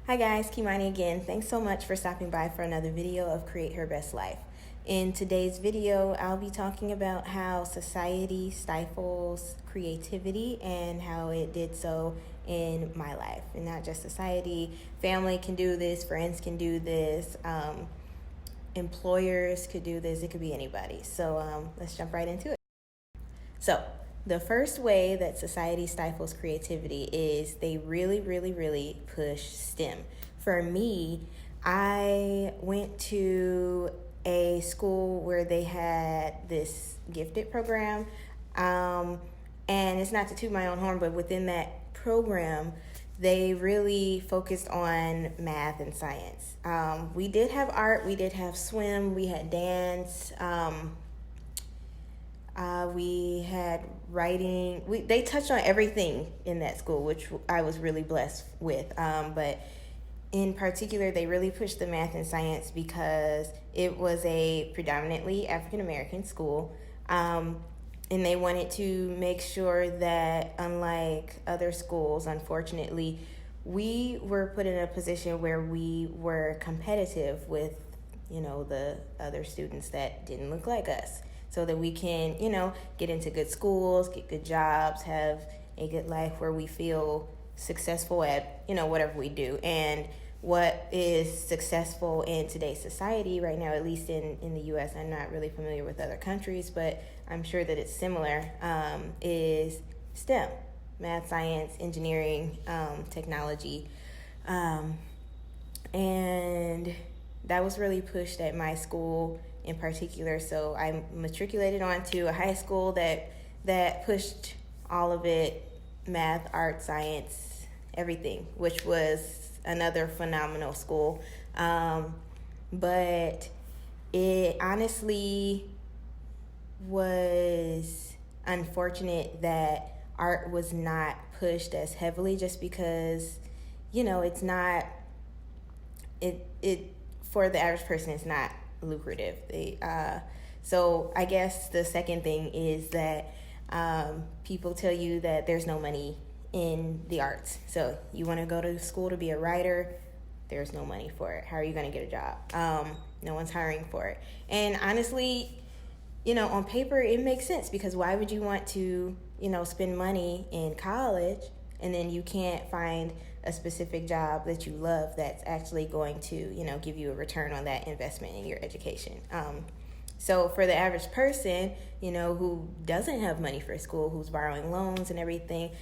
Hi guys, Kimani again. Thanks so much for stopping by for another video of Create Her Best Life. In today's video, I'll be talking about how society stifles creativity and how it did so in my life. And not just society, family can do this, friends can do this, employers could do this, it could be anybody. So let's jump right into it. So the first way that society stifles creativity is they really push STEM. For me, I went to a school where they had this gifted program. And it's not to toot my own horn, but within that program, they really focused on math and science. We did have art, we did have swim, we had dance, we had writing. They touched on everything in that school, which I was really blessed with. But in particular, they really pushed the math and science because it was a predominantly African-American school. And they wanted to make sure that, unlike other schools, unfortunately, we were put in a position where we were competitive with, the other students that didn't look like us, so that we can, get into good schools, get good jobs, have a good life where we feel successful at, whatever we do. And what is successful in today's society right now, at least in the U.S., I'm not really familiar with other countries, but I'm sure that it's similar, is STEM, math, science, engineering, technology. And that was really pushed at my school in particular. So I matriculated onto a high school that pushed all of it, math, art, science, everything, which was another phenomenal school. But it honestly was unfortunate that art was not pushed as heavily, just because, it's not, it for the average person, it's not lucrative. So I guess the second thing is that people tell you that there's no money in the arts. So you want to go to school to be a writer, there's no money for it. How are you going to get a job? No one's hiring for it. And honestly, on paper it makes sense, because why would you want to, spend money in college and then you can't find a specific job that you love that's actually going to, give you a return on that investment in your education. So for the average person, who doesn't have money for school, who's borrowing loans and everything,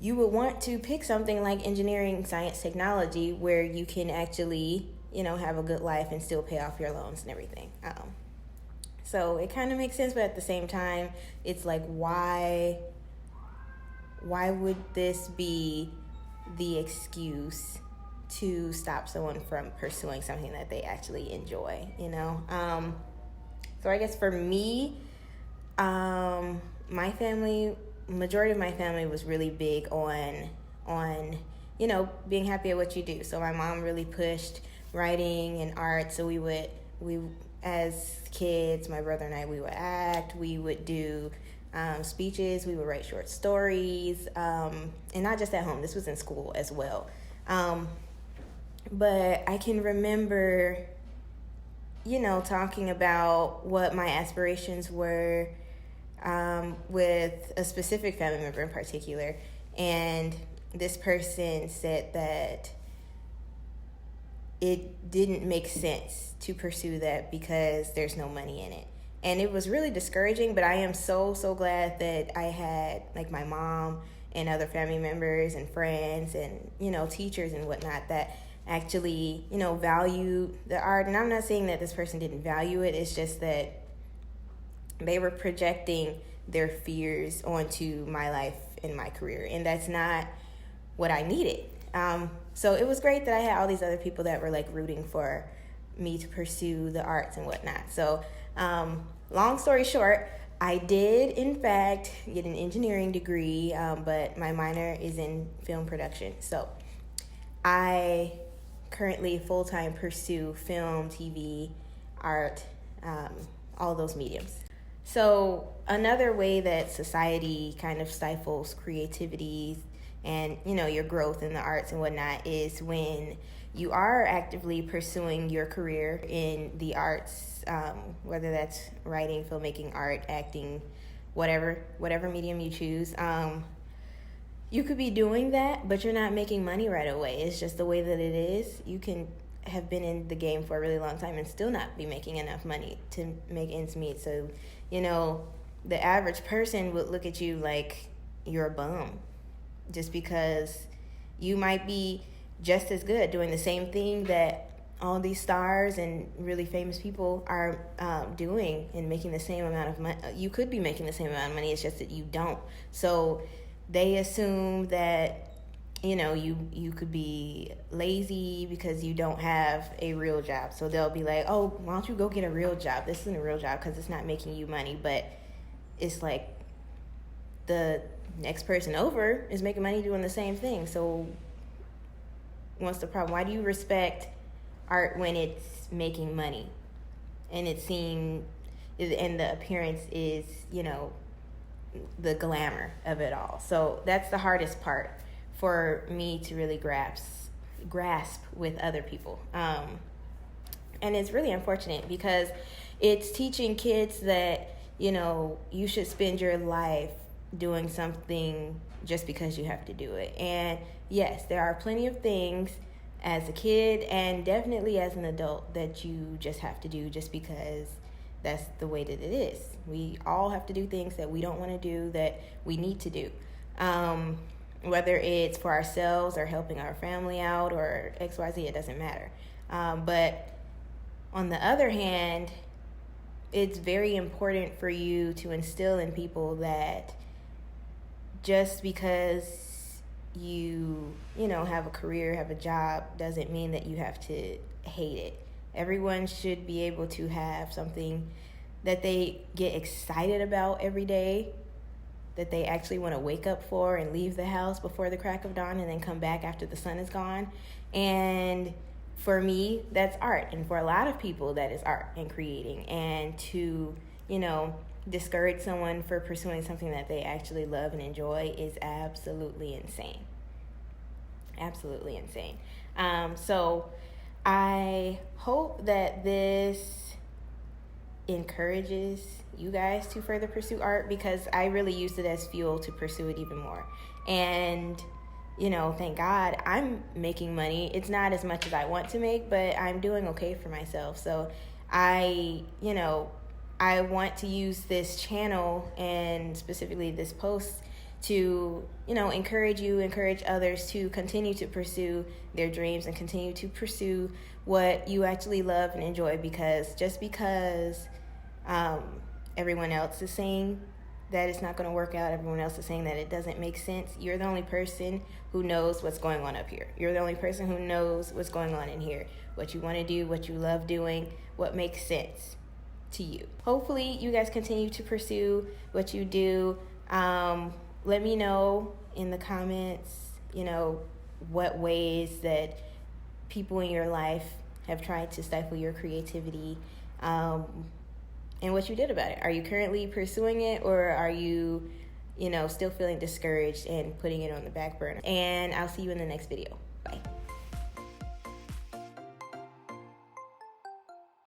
you would want to pick something like engineering, science, technology, where you can actually, have a good life and still pay off your loans and everything. So it kind of makes sense, but at the same time, it's like, why would this be the excuse to stop someone from pursuing something that they actually enjoy, So I guess for me, my family, majority of my family was really big on being happy at what you do. So my mom really pushed writing and art. So we as kids, my brother and I, we would act, we would do speeches, we would write short stories, and not just at home, this was in school as well. But I can remember, talking about what my aspirations were with a specific family member in particular, and this person said that it didn't make sense to pursue that because there's no money in it. And it was really discouraging, but I am so glad that I had my mom and other family members and friends and, teachers and whatnot that actually, value the art. And I'm not saying that this person didn't value it. It's just that they were projecting their fears onto my life and my career. And that's not what I needed. So it was great that I had all these other people that were rooting for me to pursue the arts and whatnot. So long story short, I did in fact get an engineering degree, but my minor is in film production. So I currently full-time pursue film, TV, art, all those mediums. So another way that society kind of stifles creativity and, you know, your growth in the arts and whatnot is when you are actively pursuing your career in the arts, whether that's writing, filmmaking, art, acting, whatever medium you choose. You could be doing that, but you're not making money right away. It's just the way that it is. You can have been in the game for a really long time and still not be making enough money to make ends meet. So, you know, the average person would look at you like you're a bum just because you might be just as good doing the same thing that all these stars and really famous people are doing and making the same amount of money. You could be making the same amount of money. It's just that you don't. So they assume that, you know, you could be lazy because you don't have a real job. So they'll be like, oh, why don't you go get a real job? This isn't a real job because it's not making you money. But it's like the next person over is making money doing the same thing. So what's the problem? Why do you respect art when it's making money and it's seen, and the appearance is, you know, the glamour of it all? So that's the hardest part for me to really grasp with other people. And it's really unfortunate because it's teaching kids that, you know, you should spend your life doing something just because you have to do it. And yes, there are plenty of things as a kid and definitely as an adult that you just have to do just because that's the way that it is. We all have to do things that we don't want to do that we need to do. Whether it's for ourselves or helping our family out or XYZ, it doesn't matter. But on the other hand, it's very important for you to instill in people that just because you know, have a career, have a job, doesn't mean that you have to hate it. Everyone should be able to have something that they get excited about every day, that they actually want to wake up for and leave the house before the crack of dawn and then come back after the sun is gone. And for me, that's art. And for a lot of people, that is art and creating. And to, you know, discourage someone for pursuing something that they actually love and enjoy is absolutely insane. Absolutely insane. So I hope that this encourages you guys to further pursue art, because I really used it as fuel to pursue it even more. And, you know, thank God I'm making money. It's not as much as I want to make, but I'm doing okay for myself. So I want to use this channel and specifically this post to, you know, encourage others to continue to pursue their dreams and continue to pursue what you actually love and enjoy, because just because everyone else is saying that it's not going to work out, everyone else is saying that it doesn't make sense, you're the only person who knows what's going on up here. You're the only person who knows what's going on in here, what you want to do, what you love doing, what makes sense to you. Hopefully you guys continue to pursue what you do. Let me know in the comments, you know, what ways that people in your life have tried to stifle your creativity, and what you did about it. Are you currently pursuing it, or are you, you know, still feeling discouraged and putting it on the back burner? And I'll see you in the next video.